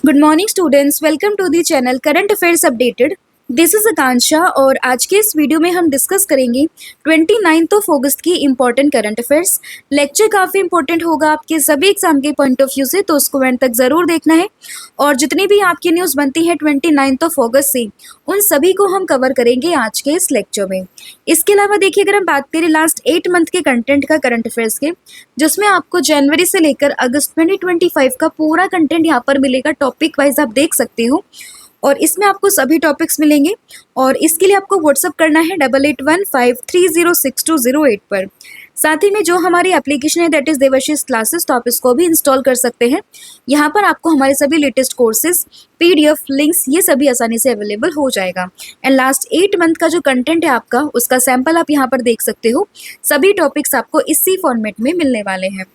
Good morning students, welcome to the channel current affairs updated. This is Akanksha और आज के इस वीडियो में हम डिस्कस करेंगे 29 अगस्त की इम्पोर्टेंट करंट अफेयर्स। लेक्चर काफ़ी इंपॉर्टेंट होगा आपके सभी एग्जाम के पॉइंट ऑफ व्यू से, तो उसको एंड तक ज़रूर देखना है। और जितनी भी आपकी न्यूज़ बनती है 29 अगस्त से, उन सभी को हम कवर करेंगे आज के इस लेक्चर में। इसके अलावा देखिए, अगर हम बात करें लास्ट 8 मंथ के कंटेंट का करंट अफेयर्स के, जिसमें आपको जनवरी से लेकर अगस्त 2025 का पूरा कंटेंट यहाँ पर मिलेगा, टॉपिक वाइज आप देख सकते हो। और इसमें आपको सभी टॉपिक्स मिलेंगे और इसके लिए आपको व्हाट्सअप करना है 8815306208 पर। साथ ही में जो हमारी एप्लीकेशन है दैट इज़ देवाशीष क्लासेस, तो आप इसको भी इंस्टॉल कर सकते हैं। यहाँ पर आपको हमारे सभी लेटेस्ट कोर्सेज, PDF लिंक्स, ये सभी आसानी से अवेलेबल हो जाएगा। एंड लास्ट 8 मंथ का जो कंटेंट है आपका, उसका सैंपल आप यहाँ पर देख सकते हो। सभी टॉपिक्स आपको इसी फॉर्मेट में मिलने वाले हैं।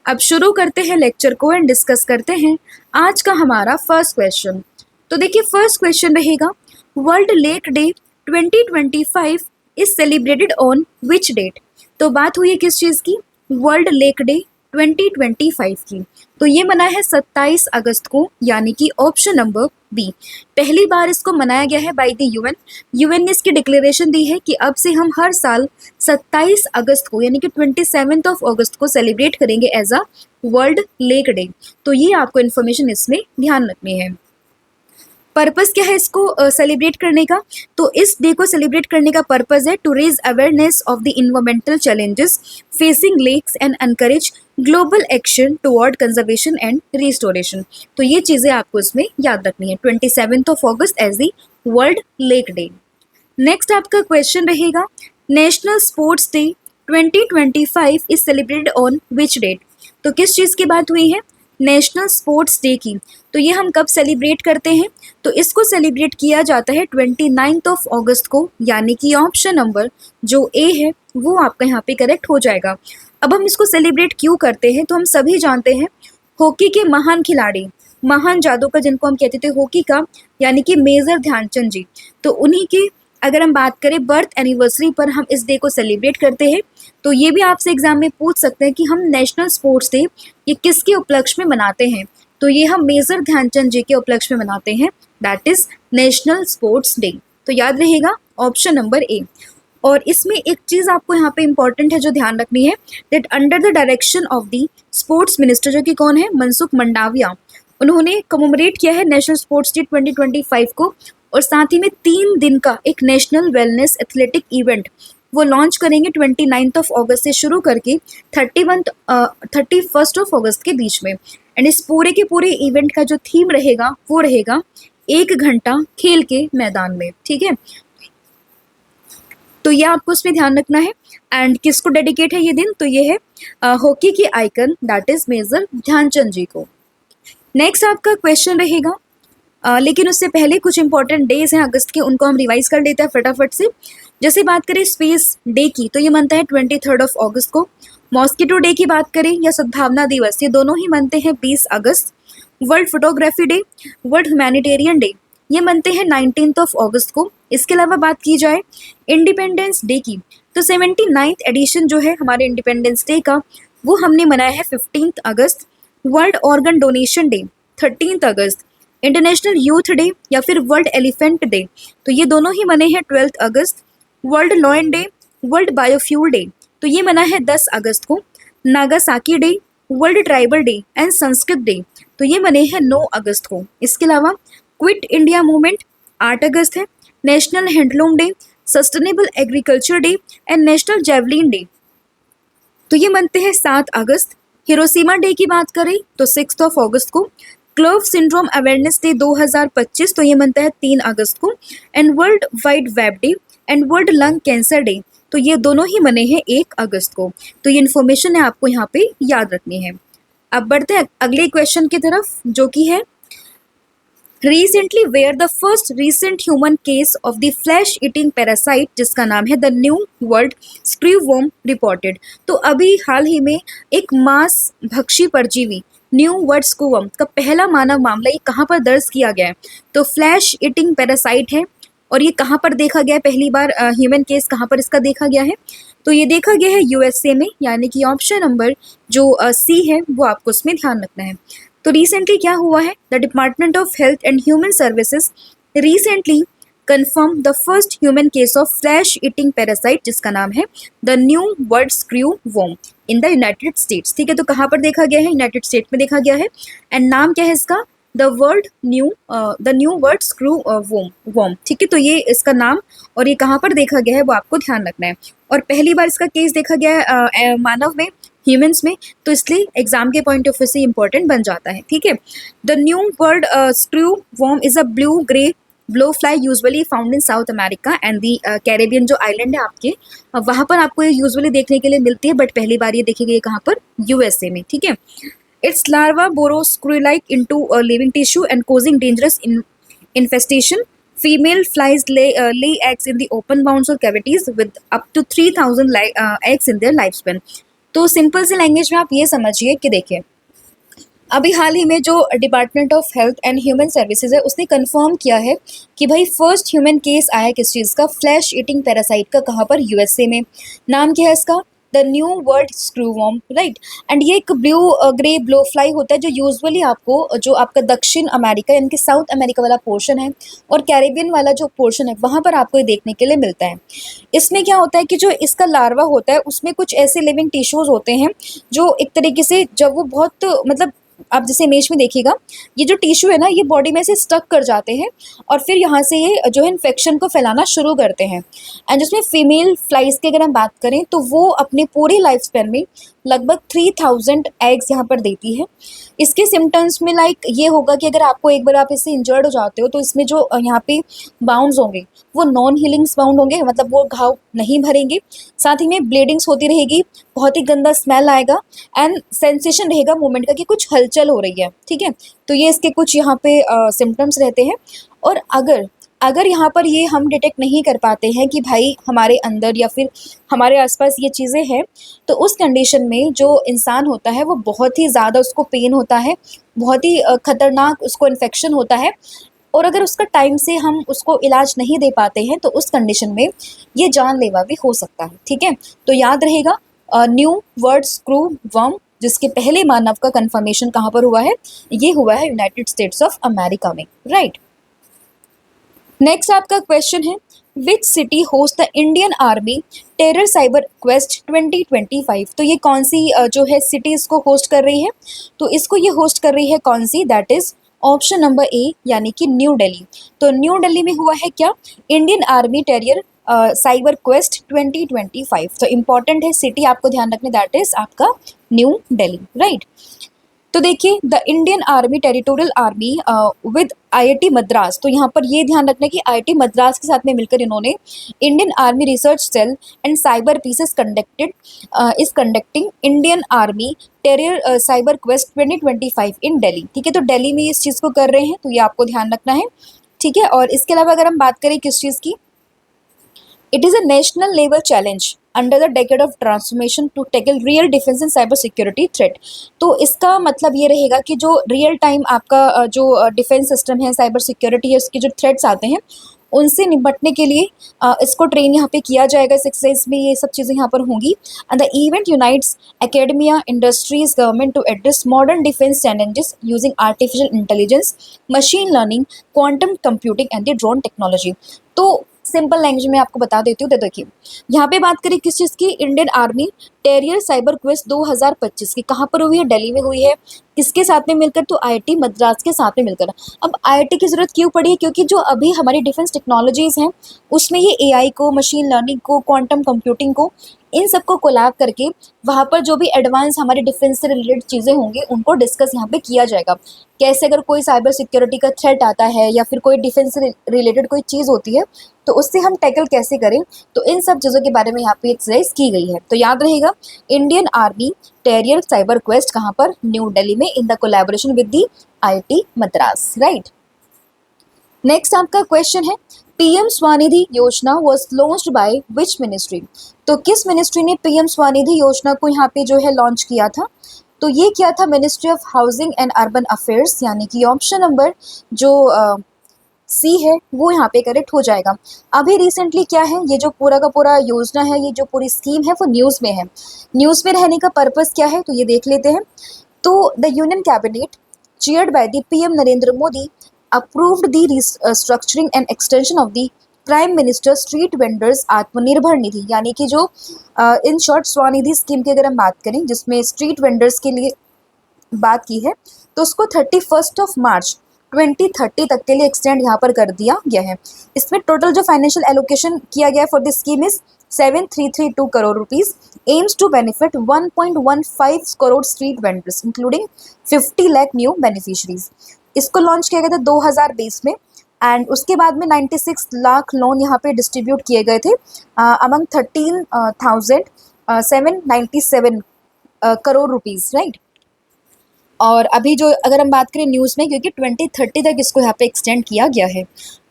अब शुरू करते हैं लेक्चर को एंड डिस्कस करते हैं आज का हमारा फर्स्ट क्वेश्चन। तो देखिए, फर्स्ट क्वेश्चन रहेगा, world lake day 2025 is celebrated on which date. तो बात हुई है किस चीज़ की? वर्ल्ड लेक डे 2025 की। तो ये मना है 27 अगस्त को, यानी कि ऑप्शन नंबर बी। पहली बार इसको मनाया गया है बाय द यूएन ने इसकी डिक्लेरेशन दी है कि अब से हम हर साल 27 अगस्त को, यानी कि 27 अगस्त को सेलिब्रेट करेंगे as a world lake day. तो ये आपको इन्फॉर्मेशन इसमें ध्यान रखनी है। पर्पस क्या है इसको सेलिब्रेट करने का? तो इस डे को सेलिब्रेट करने का पर्पस है to raise awareness of the environmental challenges facing lakes and encourage global action toward conservation and restoration. तो ये चीज़ें आपको इसमें याद रखनी है, 27 August as the world lake day. Next आपका क्वेश्चन रहेगा, national sports day 2025 is celebrated on which date. तो किस चीज़ की बात हुई है? नेशनल स्पोर्ट्स डे की। तो ये हम कब सेलिब्रेट करते हैं? तो इसको सेलिब्रेट किया जाता है 29 अगस्त को, यानी कि ऑप्शन नंबर जो ए है वो आपका यहाँ पे करेक्ट हो जाएगा। अब हम इसको सेलिब्रेट क्यों करते हैं? तो हम सभी जानते हैं, हॉकी के महान खिलाड़ी, महान जादूगर जिनको हम कहते थे हॉकी का, यानी कि मेजर ध्यानचंद जी, तो उन्हीं की अगर हम बात करें बर्थ एनिवर्सरी पर हम इस डे को सेलिब्रेट करते हैं। तो ये भी आपसे एग्जाम में पूछ सकते हैं कि हम नेशनल स्पोर्ट्स डे ये किसके उपलक्ष्य में मनाते हैं? तो ये हम मेजर ध्यानचंद जी के उपलक्ष्य में मनाते हैं, that is national sports day. तो याद रहेगा ऑप्शन नंबर ए। और इसमें एक चीज़ आपको यहाँ पे इंपॉर्टेंट है जो ध्यान रखनी है, that under the direction of the sports minister, जो कि कौन है? मनसुख मंडाविया, उन्होंने कमोमरेट किया है नेशनल स्पोर्ट्स डे 2025 को। और साथ ही में 3 दिन का एक नेशनल वेलनेस एथलेटिक इवेंट वो लॉन्च करेंगे 29 अगस्त से शुरू करके 31 अगस्त के बीच में। एंड इस पूरे के पूरे इवेंट का जो थीम रहेगा वो रहेगा 1 घंटा खेल के मैदान में, ठीक है। तो ये आपको उसमें ध्यान रखना है। एंड किसको डेडिकेट है ये दिन? तो ये है हॉकी के icon that is major Dhyan Chand ji को। नेक्स्ट आपका क्वेश्चन रहेगा, लेकिन उससे पहले कुछ इंपॉर्टेंट डेज हैं अगस्त के, उनको हम रिवाइज कर लेते हैं फटाफट से। जैसे बात करें स्पेस डे की, तो ये मनता है 23 अगस्त को। मॉस्किटो डे की बात करें या सद्भावना दिवस, ये दोनों ही मनते हैं 20 अगस्त। World photography day, world humanitarian day, ये मनते हैं 19 अगस्त को। इसके अलावा बात की जाए इंडिपेंडेंस डे की, तो 79th एडिशन जो है हमारे इंडिपेंडेंस डे का, वो हमने मनाया है 15 अगस्त। वर्ल्ड ऑर्गन डोनेशन डे 13 अगस्त। इंटरनेशनल यूथ डे या फिर वर्ल्ड एलिफेंट डे, तो ये दोनों ही मने हैं 12 अगस्त। World lion day, world biofuel day, तो ये मना है 10 अगस्त को। Nagasaki day, world tribal day and Sanskrit day, तो ये मने हैं 9 अगस्त को। इसके अलावा क्विट इंडिया मूवमेंट 8 अगस्त है। National handloom day, sustainable agriculture day and national javelin day, तो ये मनते हैं 7 अगस्त। हिरोशिमा डे की बात करें तो 6 अगस्त को। क्लोव सिंड्रोम अवेयरनेस डे 2025, तो ये मनता है 3 अगस्त को। And world wide web day and world lung cancer day, तो ये दोनों ही मने हैं 1 अगस्त को। तो ये इन्फॉर्मेशन है आपको यहाँ पे याद रखनी है। अब बढ़ते हैं अगले क्वेश्चन की तरफ, जो कि है recently where the first recent human case of the flesh eating parasite, जिसका नाम है the new world screwworm reported. तो अभी हाल ही में एक मांस भक्षी परजीवी न्यू वर्ल्ड स्क्रूवॉर्म का पहला मानव मामला ये कहाँ पर दर्ज किया गया है? तो फ्लैश ईटिंग पैरासाइट है। और ये कहाँ पर देखा गया है पहली बार? ह्यूमन केस कहाँ पर इसका देखा गया है? तो ये देखा गया है USA में, यानी कि ऑप्शन नंबर जो सी है वो आपको उसमें ध्यान रखना है। तो रिसेंटली क्या हुआ है, the department of health and human services recently confirm the first human case of flesh eating parasite जिसका नाम है the new word screw worm in the United States. ठीक है, तो कहाँ पर देखा गया है, यूनाइटेड स्टेट में देखा गया है। एंड नाम क्या है इसका, the new word screw worm. ठीक है, तो ये इसका नाम और ये कहाँ पर देखा गया है वो आपको ध्यान रखना है। और पहली बार इसका केस देखा गया है मानव में, ह्यूमंस में, तो इसलिए एग्जाम के पॉइंट ऑफ व्यू से इंपॉर्टेंट बन जाता है। ठीक है, the new word screw worm is a blue grey blow fly usually found in south America and the Caribbean जो आइलैंड है आपके, वहाँ पर आपको ये यूजुअली देखने के लिए मिलती है, बट पहली बार ये देखी गई कहाँ पर, यूएसए में। ठीक है, its larva burrow screw like into living tissue and causing dangerous infestation. Female flies lay eggs in the open wounds or cavities with up to 3000 eggs in their lifespan. तो सिंपल सी language में आप ये समझिए कि देखिए, अभी हाल ही में जो department of health and human services है उसने कंफर्म किया है कि भाई फर्स्ट ह्यूमन केस आया किस चीज़ का, फ्लैश ईटिंग पैरासाइट का। कहाँ पर, यूएसए में। नाम क्या है इसका, the new world screwworm, right. And ये एक ब्लू ग्रे ब्लो फ्लाई होता है जो यूजुअली आपको, जो आपका दक्षिण अमेरिका यानी कि साउथ अमेरिका वाला पोर्शन है और कैरेबियन वाला जो पोर्शन है वहाँ पर आपको ये देखने के लिए मिलता है। इसमें क्या होता है कि जो इसका लार्वा होता है उसमें कुछ ऐसे लिविंग टिश्यूज होते हैं जो एक तरीके से जब वो बहुत, मतलब आप जैसे इमेज में देखिएगा, ये जो टिश्यू है ना ये बॉडी में से स्टक कर जाते हैं और फिर यहाँ से ये जो है इन्फेक्शन को फैलाना शुरू करते हैं। एंड जिसमें फीमेल फ्लाइज की अगर हम बात करें तो वो अपने पूरी लाइफ स्पैन में लगभग 3000 एग्स यहाँ पर देती है। इसके सिम्टम्स में लाइक ये होगा कि अगर आपको एक बार आप इससे इंजर्ड हो जाते हो तो इसमें जो यहाँ पे बाउंड्स होंगे वो नॉन हीलिंग्स बाउंड होंगे, मतलब वो घाव नहीं भरेंगे। साथ ही में ब्लीडिंग्स होती रहेगी, बहुत ही गंदा स्मेल आएगा एंड सेंसेशन रहेगा मूवमेंट का कि कुछ हलचल हो रही है। ठीक है, तो ये इसके कुछ यहाँ पे सिम्टम्स रहते हैं। और अगर यहाँ पर ये हम डिटेक्ट नहीं कर पाते हैं कि भाई हमारे अंदर या फिर हमारे आसपास ये चीज़ें हैं, तो उस कंडीशन में जो इंसान होता है वो बहुत ही ज़्यादा उसको पेन होता है, बहुत ही खतरनाक उसको इन्फेक्शन होता है। और अगर उसका टाइम से हम उसको इलाज नहीं दे पाते हैं तो उस कंडीशन में ये जानलेवा भी हो सकता है। ठीक है, तो याद रहेगा न्यू वर्ड स्क्रू वर्म जिसके पहले मानव का कंफर्मेशन कहाँ पर हुआ है, ये हुआ है यूनाइटेड स्टेट्स ऑफ अमेरिका में, राइट। नेक्स्ट आपका क्वेश्चन है, which city host the Indian army terror cyber quest 2025। तो ये कौन सी जो है सिटी इसको होस्ट कर रही है, तो इसको ये होस्ट कर रही है कौन सी, that is option number A यानी कि न्यू दिल्ली। तो न्यू दिल्ली में हुआ है क्या, Indian army terrier cyber quest 2025। तो इंपॉर्टेंट है सिटी आपको ध्यान रखने, दैट इज आपका न्यू दिल्ली, राइट। तो देखिए the Indian army territorial army with IIT Madras, तो यहाँ पर ये ध्यान रखना कि आईआईटी मद्रास के साथ में मिलकर इन्होंने Indian army research cell and cyber peace conducting Indian army terrier cyber quest 2025 in Delhi. ठीक है, तो दिल्ली में इस चीज़ को कर रहे हैं, तो ये आपको ध्यान रखना है। ठीक है, और इसके अलावा अगर हम बात करें किस चीज़ की, it is a national level challenge under the decade of transformation to tackle real defence and cyber security threat. तो इसका मतलब ये रहेगा कि जो रियल टाइम आपका जो डिफेंस सिस्टम है, साइबर सिक्योरिटी है, उसके जो थ्रेट्स आते हैं उनसे निपटने के लिए इसको ट्रेन यहाँ पे किया जाएगा। इस एक्सरसाइज में ये सब चीज़ें यहाँ पर होंगी। And the event unites academia, industries, government to address modern defence challenges using artificial intelligence, machine learning, quantum computing and the drone technology. तो सिंपल लैंग्वेज में आपको बता देती हूँ। तो देखिए यहाँ पे बात करें किस चीज़ की, Indian army terrier cyber quest 2025 की, कहाँ पर हुई है, दिल्ली में हुई है। किसके साथ में मिलकर, तो आईआईटी मद्रास के साथ में मिलकर। अब आईआईटी की ज़रूरत क्यों पड़ी है, क्योंकि जो अभी हमारी डिफेंस टेक्नोलॉजीज़ हैं उसमें ये एआई को, मशीन लर्निंग को, क्वांटम कंप्यूटिंग को, इन सबको कोलैब करके वहाँ पर जो भी एडवांस हमारे डिफेंस से रिलेटेड चीज़ें होंगी उनको डिस्कस यहाँ पे किया जाएगा। कैसे अगर कोई साइबर सिक्योरिटी का थ्रेट आता है या फिर कोई डिफेंस से रिलेटेड कोई चीज़ होती है तो उससे हम टैकल कैसे करें, तो इन सब चीज़ों के बारे में यहाँ पे एक्सरसाइज की गई है। तो याद रहेगा Indian army terrier cyber quest कहाँ पर, न्यू दिल्ली में, in the collaboration with the IIT Madras, right. Next आपका क्वेश्चन है, पीएम स्वनिधि योजना was launched by which ministry. तो किस मिनिस्ट्री ने पीएम स्वनिधि योजना को यहाँ पे जो है लॉन्च किया था, तो ये किया था ministry of housing and urban affairs, यानी कि ऑप्शन नंबर जो सी है वो यहाँ पे करेक्ट हो जाएगा। अभी रिसेंटली क्या है, ये जो पूरा का पूरा योजना है, ये जो पूरी स्कीम है वो न्यूज़ में है। न्यूज़ में रहने का पर्पज़ क्या है, तो ये देख लेते हैं। तो the union cabinet chaired by the PM Narendra Modi, approved the restructuring and extension of the prime minister street vendors Atmanirbhar Nidhi, यानी कि जो इन शॉर्ट स्वनिधि स्कीम की अगर हम बात करें जिसमें स्ट्रीट वेंडर्स के लिए बात की है, तो उसको 31 मार्च 2030 तक के लिए एक्सटेंड यहाँ पर कर दिया गया है। इसमें टोटल जो फाइनेंशियल एलोकेशन किया गया है for this scheme is 7332 crore rupees, aims to benefit 1.15 crore street vendors including 50 lakh new beneficiaries. इसको लॉन्च किया गया था 2020 में एंड उसके बाद में 96 लाख लोन यहाँ पे डिस्ट्रीब्यूट किए गए थे अमंग 13,797 करोड़ रुपीज़, राइट। और अभी जो अगर हम बात करें न्यूज़ में, क्योंकि 2030 तक इसको यहाँ पे एक्सटेंड किया गया है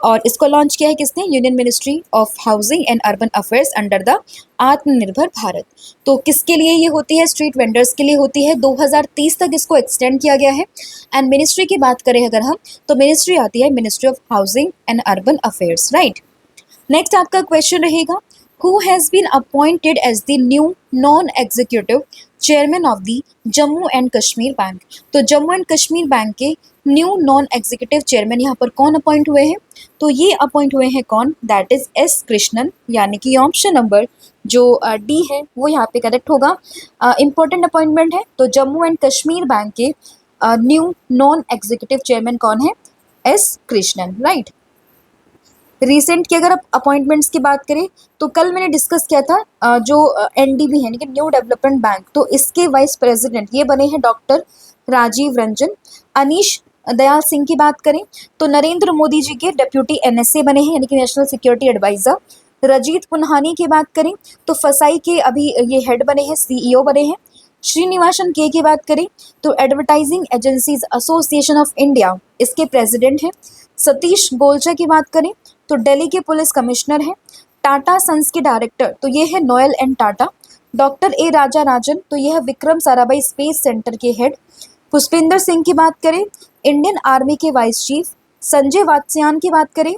और इसको लॉन्च किया है किसने, union ministry of housing and urban affairs under the आत्मनिर्भर भारत। तो किसके लिए ये होती है, स्ट्रीट वेंडर्स के लिए होती है। 2030 तक इसको एक्सटेंड किया गया है। एंड मिनिस्ट्री की बात करें अगर हम, तो मिनिस्ट्री आती है ministry of housing and urban affairs, right. Next आपका क्वेश्चन रहेगा, who has been appointed as the new non-executive chairman of the Jammu and Kashmir bank. तो जम्मू एंड कश्मीर बैंक के न्यू नॉन एग्जीक्यूटिव चेयरमैन यहाँ पर कौन अपॉइंट हुए हैं, तो ये अपॉइंट हुए हैं कौन, दैट इज एस कृष्णन, यानी कि ऑप्शन नंबर जो डी है वो यहाँ पे करेक्ट होगा। इंपॉर्टेंट अपॉइंटमेंट है। तो जम्मू एंड कश्मीर बैंक के न्यू नॉन एग्जीक्यूटिव चेयरमैन कौन है, एस कृष्णन, राइट। रिसेंट की अगर आप अपॉइंटमेंट्स की बात करें तो कल मैंने डिस्कस किया था जो एनडीबी है यानी कि न्यू डेवलपमेंट बैंक, तो इसके वाइस प्रेसिडेंट ये बने हैं डॉक्टर राजीव रंजन। अनीश दयाल सिंह की बात करें तो नरेंद्र मोदी जी के डेप्यूटी एनएसए बने हैं यानी कि national security adviser. Rajit Punhani की बात करें तो फसाई के अभी ये हेड बने हैं, सीईओ बने हैं। श्रीनिवासन के की बात करें तो advertising agencies association of India इसके प्रेसिडेंट हैं। सतीश गोलचा की बात करें तो दिल्ली के पुलिस कमिश्नर हैं। टाटा सन्स के डायरेक्टर तो ये है Noel and Tata. Doctor A Raja Rajan तो ये है विक्रम साराभाई स्पेस सेंटर के हेड। पुष्पिंदर सिंह की बात करें इंडियन आर्मी के वाइस चीफ। संजय वात्स्यायन की बात करें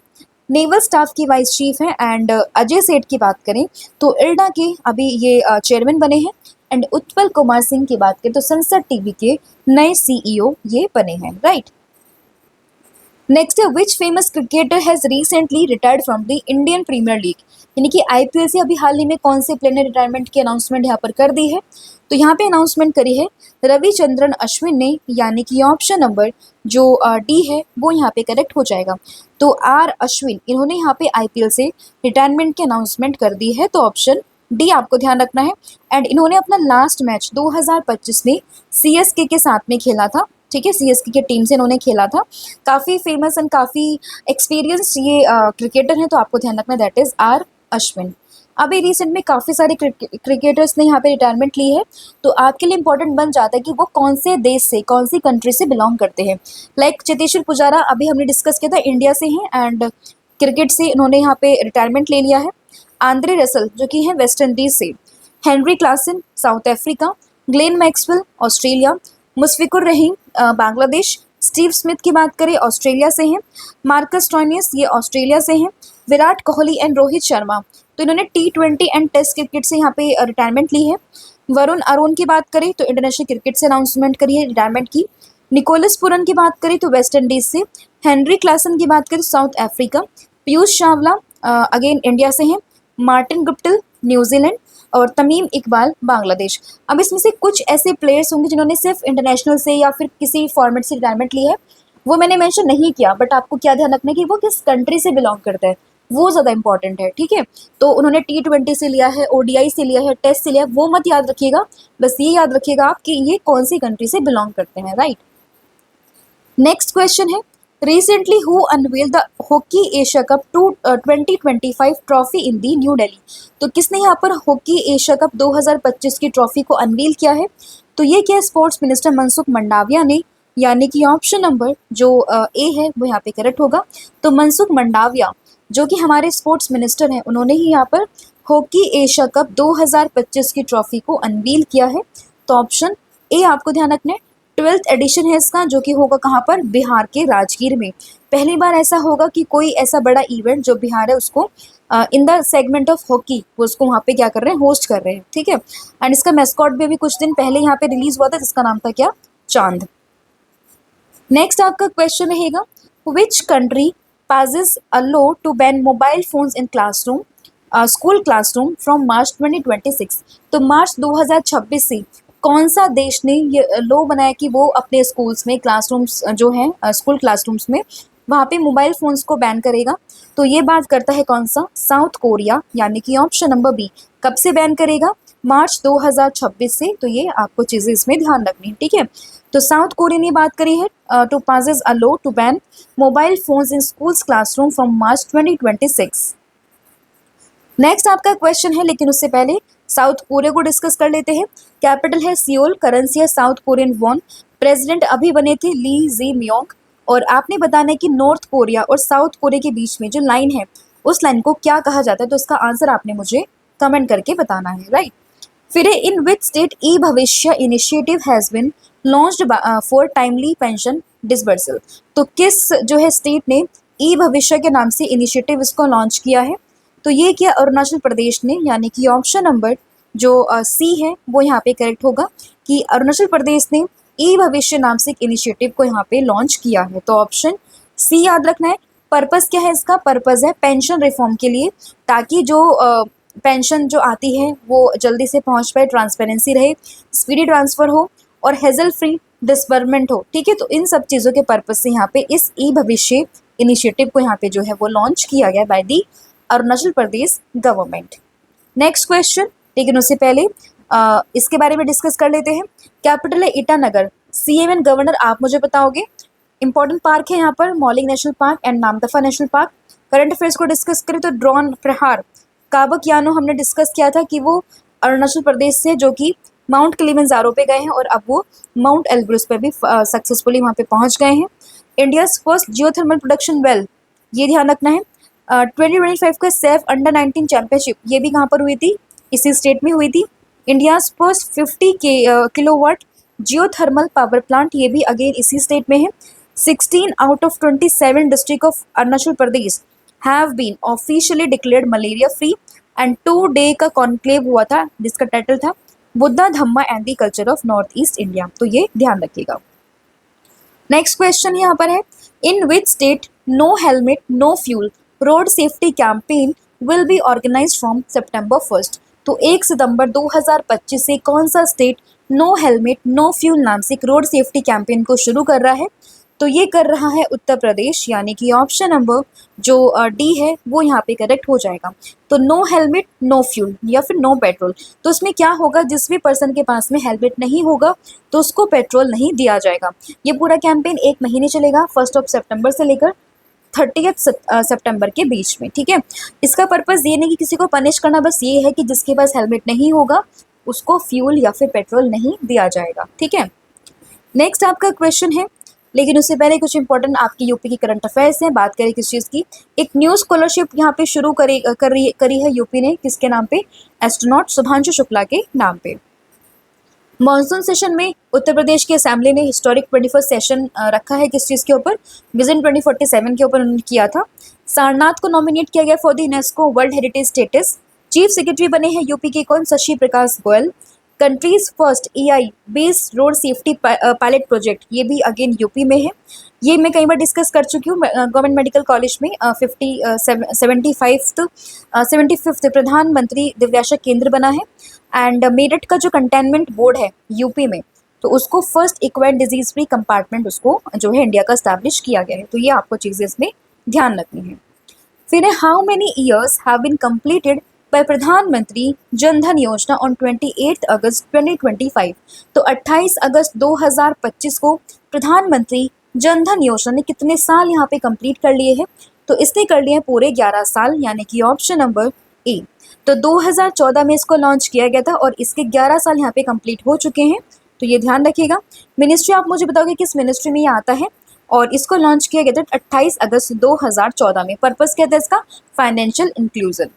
नेवल स्टाफ की वाइस चीफ हैं। एंड अजय सेठ की बात करें तो इल्डा के अभी ये चेयरमैन बने हैं। एंड उत्पल कुमार सिंह की बात करें तो संसद टीवी के नए सीईओ ये बने हैं, राइट। नेक्स्ट है which famous cricketer has recently retired from the Indian Premier League, यानी कि आईपीएल से अभी हाल ही में कौन से प्लेयर ने रिटायरमेंट की अनाउंसमेंट यहाँ पर कर दी है, तो यहाँ पे अनाउंसमेंट करी है रविचंद्रन अश्विन ने, यानी कि ऑप्शन नंबर जो डी है वो यहाँ पे करेक्ट हो जाएगा। तो आर अश्विन इन्होंने यहाँ पे आईपीएल से रिटायरमेंट की अनाउंसमेंट कर दी है, तो ऑप्शन डी आपको ध्यान रखना है। एंड इन्होंने अपना लास्ट मैच 2025 में सीएसके के साथ में खेला था, ठीक है, सीएसके की टीम से इन्होंने खेला था। काफ़ी फेमस एंड काफ़ी एक्सपीरियंस ये क्रिकेटर हैं, तो आपको ध्यान रखना दैट इज़ आर अश्विन। अभी रिसेंट में काफ़ी सारे क्रिकेटर्स ने यहाँ पे रिटायरमेंट ली है, तो आपके लिए इंपॉर्टेंट बन जाता है कि वो कौन से देश से, कौन सी कंट्री से बिलोंग करते हैं। लाइक चेतेश्वर पुजारा अभी हमने डिस्कस किया था इंडिया से हैं एंड क्रिकेट से इन्होंने यहाँ पे रिटायरमेंट ले लिया है। आंद्रे रसल जो कि हैं वेस्ट इंडीज से। Henry Klaasen South Africa. Glenn Maxwell Australia. Mushfiqur Rahim Bangladesh. Steve Smith की बात करें ऑस्ट्रेलिया से हैं। मार्कस स्टोइनिस ये ऑस्ट्रेलिया से हैं। विराट कोहली एंड रोहित शर्मा तो इन्होंने T20 एंड टेस्ट क्रिकेट से यहाँ पे रिटायरमेंट ली है। वरुण अरोन की बात करें तो इंटरनेशनल क्रिकेट से अनाउंसमेंट करी है रिटायरमेंट की। निकोलस पुरन की बात करें तो वेस्ट इंडीज से। हेनरी क्लासन की बात करें south Africa. Piyush Chawla again India से हैं। मार्टिन गुप्टिल न्यूजीलैंड और तमीम इकबाल बांग्लादेश। अब इसमें से कुछ ऐसे प्लेयर्स होंगे जिन्होंने सिर्फ इंटरनेशनल से या फिर किसी फॉर्मेट से रिटायरमेंट ली है, वो मैंने मेंशन नहीं किया, बट आपको क्या ध्यान रखना है कि वो किस कंट्री से बिलोंग करता है, वो ज़्यादा इंपॉर्टेंट है, ठीक है। तो उन्होंने T20 से लिया है, ODI से लिया है, टेस्ट से लिया है, वो मत याद रखिएगा, बस ये याद रखिएगा आप कि ये कौन सी कंट्री से बिलोंग करते हैं, राइट। नेक्स्ट क्वेश्चन है recently who unwell the hockey Asia cup 2025 trophy in the new Delhi. तो किसने यहाँ पर हॉकी एशिया कप 2025 की ट्रॉफी को अनवील किया है, तो ये क्या स्पोर्ट्स मिनिस्टर मनसुख मंडाविया ने, यानी कि ऑप्शन नंबर जो ए है वो यहाँ पे करेक्ट होगा। तो मनसुख मंडाविया जो कि हमारे स्पोर्ट्स मिनिस्टर हैं, उन्होंने ही यहाँ पर हॉकी एशिया कप 2025 की ट्रॉफी को अनवील किया है, तो ऑप्शन ए आपको ध्यान रखना है। 12th एडिशन है इसका, जो कि होगा कहाँ पर, बिहार के राजगीर में। पहली बार ऐसा होगा कि कोई ऐसा बड़ा इवेंट जो बिहार है उसको in the segment of hockey वो उसको वहाँ पे क्या कर रहे हैं, होस्ट कर रहे हैं, ठीक है। एंड इसका मैस्कॉट भी अभी कुछ दिन पहले यहाँ पे रिलीज हुआ था जिसका नाम था क्या, चांद। नेक्स्ट आपका क्वेश्चन रहेगा, which country passes a law to ban mobile phones in classroom, school classroom from March 2026। तो मार्च 2026 से कौन सा देश ने ये लॉ बनाया कि वो अपने स्कूल्स में क्लासरूम्स जो हैं स्कूल क्लासरूम्स में वहाँ पे मोबाइल फ़ोन्स को बैन करेगा। तो ये बात करता है कौन सा, साउथ कोरिया, यानी कि ऑप्शन नंबर बी। कब से बैन करेगा, मार्च 2026 से। तो ये आपको चीज़ें इसमें ध्यान रखनी है, ठीक है। तो साउथ कोरिया ने बात करी है to passes a law to ban mobile phones in schools classroom from March 2026। Next आपका क्वेश्चन है, लेकिन उससे पहले साउथ कोरिया को डिस्कस कर लेते हैं। कैपिटल है सियोल, करेंसी है साउथ कोरियन वॉन, प्रेसिडेंट अभी बने थे ली जी मियोंग। और आपने बताना है कि नॉर्थ कोरिया और साउथ कोरिया के बीच में जो लाइन है उस लाइन को क्या कहा जाता है। तो इसका आंसर आपने मुझे कमेंट करके बताना है, राइट। फिर इन विच स्टेट ई भविष्य initiative has been launched for timely pension disbursal. तो किस जो है स्टेट ने ई भविष्य के नाम से इनिशिएटिव इसको लॉन्च किया है। तो ये किया अरुणाचल प्रदेश ने, यानी कि ऑप्शन नंबर जो सी है वो यहाँ पे करेक्ट होगा कि अरुणाचल प्रदेश ने ई भविष्य नाम से एक इनिशिएटिव को यहाँ पे लॉन्च किया है। तो ऑप्शन सी याद रखना है। पर्पस क्या है इसका, पर्पस है पेंशन रिफॉर्म के लिए, ताकि जो पेंशन जो आती है वो जल्दी से पहुँच पाए, ट्रांसपेरेंसी रहे, स्पीडी ट्रांसफ़र हो और हेजल फ्री डिस्बर्समेंट हो, ठीक है। तो इन सब चीज़ों के पर्पज से यहाँ पे इस ई भविष्य इनिशिएटिव को यहाँ पे जो है वो लॉन्च किया गया by the Arunachal Pradesh government. Next question, लेकिन उससे पहले इसके बारे में डिस्कस कर लेते हैं। कैपिटल है ईटानगर, सीएम एंड गवर्नर आप मुझे बताओगे। इंपॉर्टेंट पार्क है यहाँ पर Mouling national park and Namdapha national park. Current affairs को डिस्कस करें तो ड्रोन प्रहार काबक यानो हमने डिस्कस किया था कि वो अरुणाचल प्रदेश से जो कि माउंट किलिमंजारो पे गए हैं और अब वो माउंट एल्ब्रुस पे भी सक्सेसफुली वहाँ पे पहुँच गए हैं। India's first geothermal production well, ये ध्यान रखना है। 2025 का सेफ अंडर 19 चैंपियनशिप ये भी कहाँ पर हुई थी, इसी स्टेट में हुई थी। India's first 50 kilowatt geothermal power plant, ये भी अगेन इसी स्टेट में है। 16 out of 27 district of Arunachal Pradesh have been officially declared malaria free and 2 day का कॉन्क्लेव हुआ था जिसका टाइटल था Buddha Dhamma and the culture of north east India. तो ये ध्यान रखिएगा। नेक्स्ट क्वेश्चन यहाँ पर है, in which state no helmet no fuel road safety campaign will be organised from September 1। तो 1 सितंबर 2025 से कौन सा state no helmet no fuel नाम से एक रोड सेफ्टी कैंपेन को शुरू कर रहा है। तो ये कर रहा है उत्तर प्रदेश, यानी कि ऑप्शन नंबर जो डी है वो यहाँ पे करेक्ट हो जाएगा। तो नो हेलमेट नो फ्यूल या फिर नो पेट्रोल, तो इसमें क्या होगा, जिस भी पर्सन के पास में हेलमेट नहीं होगा तो उसको पेट्रोल नहीं दिया जाएगा। ये पूरा कैंपेन 1 महीने चलेगा, 1 सितंबर से लेकर 30 सितंबर के बीच में, ठीक है। इसका पर्पज़ ये नहीं कि किसी को पनिश करना, बस ये है कि जिसके पास हेलमेट नहीं होगा उसको फ्यूल या फिर पेट्रोल नहीं दिया जाएगा, ठीक है। नेक्स्ट आपका क्वेश्चन है, लेकिन उससे पहले कुछ इंपॉर्टेंट आपकी यूपी की करंट अफेयर्स हैं। बात करें किस चीज़ की, एक न्यू स्कॉलरशिप यहाँ पे शुरू करी है यूपी ने, किसके नाम पे, एस्ट्रोनॉट शुभांशु शुक्ला के नाम पे। मॉनसून सेशन में उत्तर प्रदेश की असेंबली ने हिस्टोरिक 21st सेशन रखा है किस चीज़ के ऊपर, विजन 2047 के ऊपर उन्होंने किया था। सारनाथ को नॉमिनेट किया गया for the UNESCO world heritage status. Chief secretary बने हैं यूपी के कौन, Shashi Prakash Goyal. Country's first AI based road safety pilot project, ये भी अगेन यूपी में है। ये मैं कई बार डिस्कस कर चुकी हूँ। गवर्नमेंट मेडिकल कॉलेज में 75th प्रधानमंत्री दिव्याशा केंद्र बना है। एंड मेरठ का जो कंटेनमेंट बोर्ड है यूपी में, तो उसको first equine disease free compartment उसको जो है इंडिया का स्टैब्लिश किया गया है। तो ये आपको चीज़ें इसमें ध्यान रखनी है। फिर how many years have been completed by Pradhanmantri Jan धन योजना ऑन 28 अगस्त 2025। तो 28 अगस्त 2025 को प्रधानमंत्री जन धन योजना ने कितने साल यहाँ पे कंप्लीट कर लिए हैं। तो इसने कर लिए हैं पूरे 11 साल, यानी कि ऑप्शन नंबर ए। तो 2014 में इसको लॉन्च किया गया था और इसके 11 साल यहाँ पे कंप्लीट हो चुके हैं। तो ये ध्यान रखिएगा। मिनिस्ट्री आप मुझे बताओगे किस मिनिस्ट्री में ये आता है, और इसको लॉन्च किया गया था 28 अगस्त 2014 में। पर्पस क्या था इसका, फाइनेंशियल इंक्लूजन।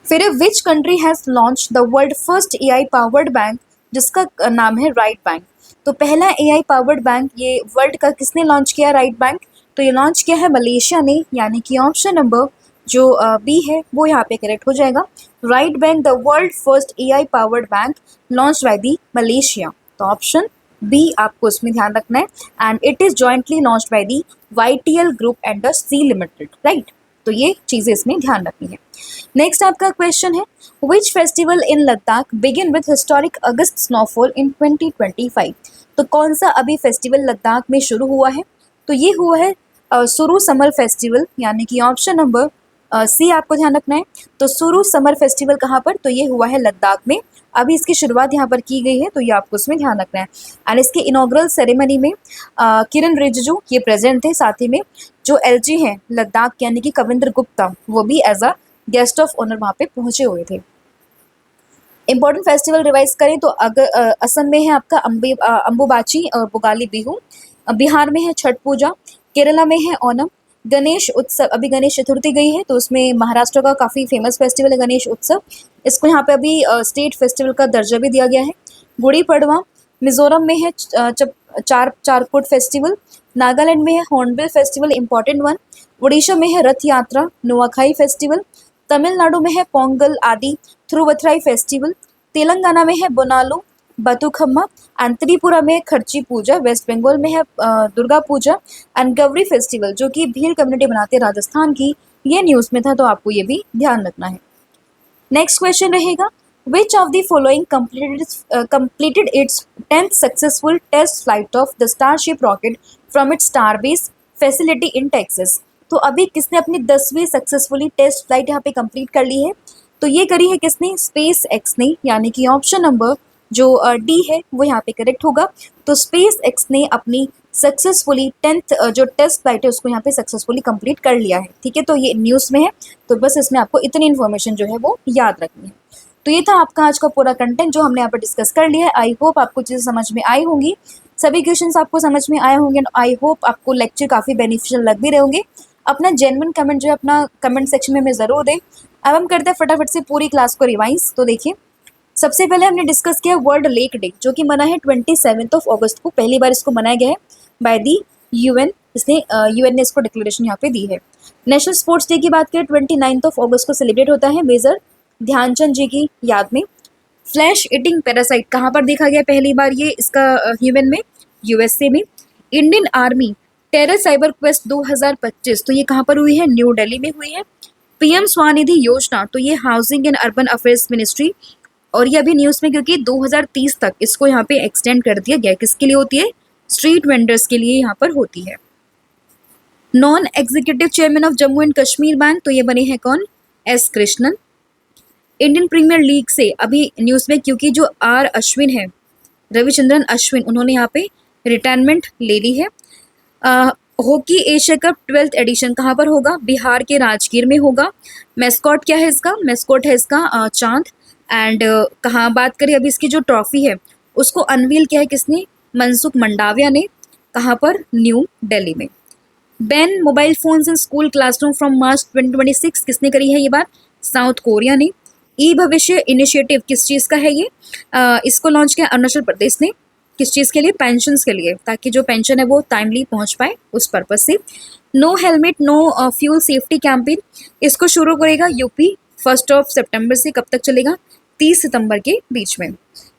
फिर which country has launch the world first AI powered bank, जिसका नाम है राइट बैंक। तो पहला एआई पावर्ड बैंक ये वर्ल्ड का किसने लॉन्च किया, राइट बैंक। तो ये लॉन्च किया है मलेशिया ने, यानी कि ऑप्शन नंबर जो बी है वो यहाँ पे करेक्ट हो जाएगा। Right bank the world first AI powered bank launch by the Malaysia. तो ऑप्शन बी आपको इसमें ध्यान रखना है। And it is jointly launched by the YTL group and the Sea Limited, right. तो ये चीज़ें इसमें ध्यान रखनी है। नेक्स्ट आपका क्वेश्चन है, which festival in Ladakh begin with historic August snowfall in 2025। तो कौन सा अभी फेस्टिवल लद्दाख में शुरू हुआ है? तो ये हुआ है सुरु समर फेस्टिवल, यानी कि ऑप्शन नंबर सी आपको ध्यान रखना है। तो सुरु समर फेस्टिवल कहाँ पर? तो ये हुआ है लद्दाख में। अभी इसकी शुरुआत यहाँ पर की गई है, तो ये आपको इसमें ध्यान रखना है। एंड इसके इनॉग्रल सेरेमनी में किरण रिजिजू ये प्रेजेंट थे, साथ ही में जो LG हैं लद्दाख यानी कि कविंद्र गुप्ता, वो भी as a guest of honour वहाँ पे पहुंचे हुए थे। इंपॉर्टेंट फेस्टिवल रिवाइज करें तो अगर असम में है आपका अम्बुबाची बुगाली बिहू, बिहार में है छठ पूजा, केरला में है ओनम, गणेश उत्सव, अभी गणेश चतुर्थी गई है तो उसमें महाराष्ट्र का काफ़ी फेमस फेस्टिवल है गणेश उत्सव, इसको यहाँ पे अभी स्टेट फेस्टिवल का दर्जा भी दिया गया है। गुड़ी पड़वा, मिजोरम में है चारकोट फेस्टिवल, नागालैंड में है hornbill festival important one, Orissa में है रथ यात्रा नुआखाई फेस्टिवल, तमिलनाडु में है पोंगल आदि थ्रुवथराई फेस्टिवल, तेलंगाना में है बोनालू बतुखम्मा एंड त्रिपुरा में खर्ची पूजा, वेस्ट बंगाल में है दुर्गा पूजा एंड गौरी फेस्टिवल जो कि भील कम्युनिटी बनाते हैं राजस्थान की। ये न्यूज़ में था तो आपको ये भी ध्यान रखना है। नेक्स्ट क्वेश्चन रहेगा, which of the following completed its 10th successful test flight of the Starship rocket from its Starbase facility in Texas. तो अभी किसने अपनी 10वीं सक्सेसफुली टेस्ट फ्लाइट यहाँ पे कंप्लीट कर ली है? तो ये करी है किसने? स्पेस एक्स ने, यानी कि ऑप्शन नंबर जो डी है वो यहाँ पे करेक्ट होगा। तो स्पेस एक्स ने अपनी सक्सेसफुली 10th जो टेस्ट फ्लाइट है उसको यहाँ पे सक्सेसफुली कंप्लीट कर लिया है, ठीक है। तो ये न्यूज़ में है, तो बस इसमें आपको इतनी इन्फॉर्मेशन जो है वो याद रखनी है। तो ये था आपका आज का पूरा कंटेंट जो हमने यहाँ पर डिस्कस कर लिया है। आई होप आपको चीज़ें समझ में आई होंगी, सभी क्वेश्चंस आपको समझ में आए होंगे। आई होप आपको लेक्चर काफ़ी बेनिफिशियल लग भी रहे होंगे। अपना जेन्युइन कमेंट जो है अपना कमेंट सेक्शन में ज़रूर दें। अब हम करते हैं फटाफट से पूरी क्लास को रिवाइज। तो देखिए, सबसे पहले हमने डिस्कस किया वर्ल्ड लेक डे जो कि मना है 27 अगस्त को, पहली बार इसको मनाया गया है बाय दी UN। इसने UN ने इसको डिक्लेरेशन यहाँ पे दी है। नेशनल स्पोर्ट्स डे की बात करें 29 अगस्त को सेलिब्रेट होता है मेजर ध्यानचंद जी की याद में। फ्लैश ईटिंग पैरासाइट कहाँ पर देखा गया पहली बार? ये इसका ह्यूमन में USA में। Indian army terror cyber quest 2025 तो ये कहाँ पर हुई है? न्यू दिल्ली में हुई है। PM स्वनिधि योजना तो ये housing and urban affairs ministry, और ये अभी न्यूज़ में क्योंकि 2030 तक इसको यहाँ पे एक्सटेंड कर दिया गया। किसके लिए होती है? स्ट्रीट वेंडर्स के लिए यहाँ पर होती है। Non executive chairman of Jammu and Kashmir bank तो ये बने हैं कौन? S Krishnan. Indian Premier League से अभी न्यूज़ में क्योंकि जो R अश्विन है, रविचंद्रन अश्विन, उन्होंने यहाँ पे रिटायरमेंट ले ली है। Hockey Asia cup 12th addition कहाँ पर होगा? बिहार के राजगीर में होगा। मैस्कॉट क्या है इसका? मैस्कॉट है इसका चांद। एंड कहाँ बात करें अभी इसकी जो ट्रॉफी है उसको अनवील किया है किसने? मनसुख मंडाविया ने। कहाँ पर? न्यू दिल्ली में। Ban mobile phones in school classroom from March 2026 किसने करी है ये बात? साउथ कोरिया ने। ई भविष्य इनिशिएटिव किस चीज़ का है ये? इसको लॉन्च किया अरुणाचल प्रदेश ने। किस चीज़ के लिए? पेंशन्स के लिए, ताकि जो पेंशन है वो टाइमली पहुंच पाए उस पर्पज से। No helmet no fuel safety campaign इसको शुरू करेगा यूपी 1 सितंबर से। कब तक चलेगा? 30 सितंबर के बीच में।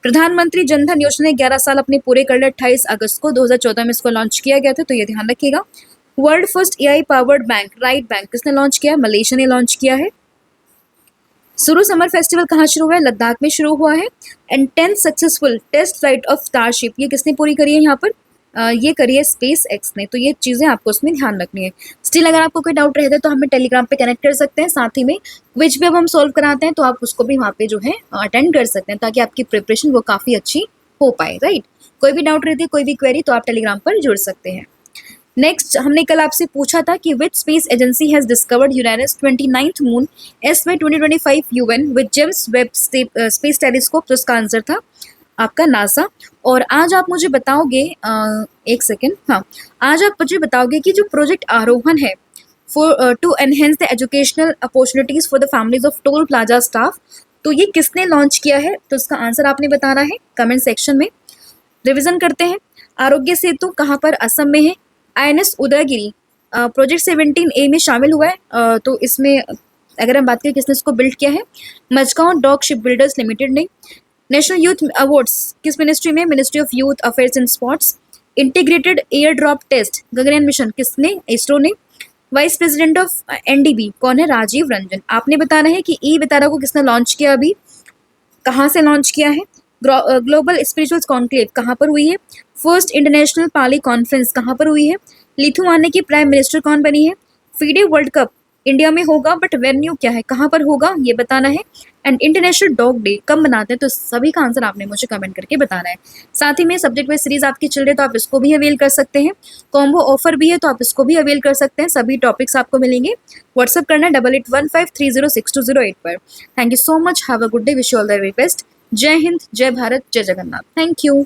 प्रधानमंत्री जनधन योजना ने 11 साल अपने पूरे कर लिए 28 अगस्त को 2014 में इसको लॉन्च किया गया था, तो ये ध्यान रखिएगा। World first AI powered bank right bank किसने लॉन्च किया? मलेशिया ने लॉन्च किया है। सुरु समर फेस्टिवल कहाँ शुरू हुआ है? लद्दाख में शुरू हुआ है। And 10th successful test flight of Starship ये किसने पूरी करी है यहाँ पर? ये करी है स्पेस एक्स ने। तो ये चीज़ें आपको उसमें ध्यान रखनी है। स्टिल अगर आपको कोई डाउट रहता है तो हमें टेलीग्राम पे कनेक्ट कर सकते हैं, साथ ही में क्विज भी अब हम सॉल्व कराते हैं तो आप उसको भी वहाँ पे जो है अटेंड कर सकते हैं, ताकि आपकी प्रिपरेशन वो काफ़ी अच्छी हो पाए, राइट। कोई भी डाउट रहती है, कोई भी क्वेरी, तो आप टेलीग्राम पर जुड़ सकते हैं। नेक्स्ट हमने कल आपसे पूछा था कि which space agency has discovered Uranus 29th moon SY 2025 UN with James Webb space telescope. तो इसका आंसर था आपका नासा। और आज आप मुझे बताओगे एक सेकेंड, हाँ, आज आप मुझे बताओगे कि जो प्रोजेक्ट आरोहण है for to enhance the educational opportunities for the families of toll plaza staff, तो ये किसने लॉन्च किया है? तो इसका आंसर आपने बताना है कमेंट सेक्शन में। रिविजन करते हैं। आरोग्य सेतु कहाँ पर? असम में है। INS उदयगिरी प्रोजेक्ट 17A में शामिल हुआ है। तो इसमें अगर हम बात करें किसने इसको बिल्ड किया है? Mazagon dock ship builders limited ने। नेशनल यूथ अवार्ड्स किस मिनिस्ट्री में? Ministry of youth affairs and sports. Integrated air drop test Gaganyaan mission किसने? इसरो ने। वाइस प्रेसिडेंट ऑफ एनडीबी कौन है? राजीव रंजन। आपने बताना है कि ई वितारा को किसने लॉन्च किया, अभी कहाँ से लॉन्च किया है? ग्लोबल स्पिरिचुअल कॉन्क्लेव कहाँ पर हुई है? फर्स्ट इंटरनेशनल पाली कॉन्फ्रेंस कहाँ पर हुई है? लिथुआनिया की प्राइम मिनिस्टर कौन बनी है? फीडे वर्ल्ड कप इंडिया में होगा, बट वेन्यू क्या है, कहाँ पर होगा, ये बताना है। एंड इंटरनेशनल डॉग डे कब मनाते हैं? तो सभी का आंसर आपने मुझे कमेंट करके बताना है। साथ ही में सब्जेक्ट वाइज सीरीज आपकी चल रही है, तो आप इसको भी अवेल कर सकते हैं। कॉम्बो ऑफर भी है, तो आप इसको भी अवेल कर सकते हैं। सभी टॉपिक्स आपको मिलेंगे। व्हाट्सअप करना 8815306208 पर। Thank you so much, have a good day, wish you all the very best. जय हिंद, जय भारत, जय जगन्नाथ। Thank you.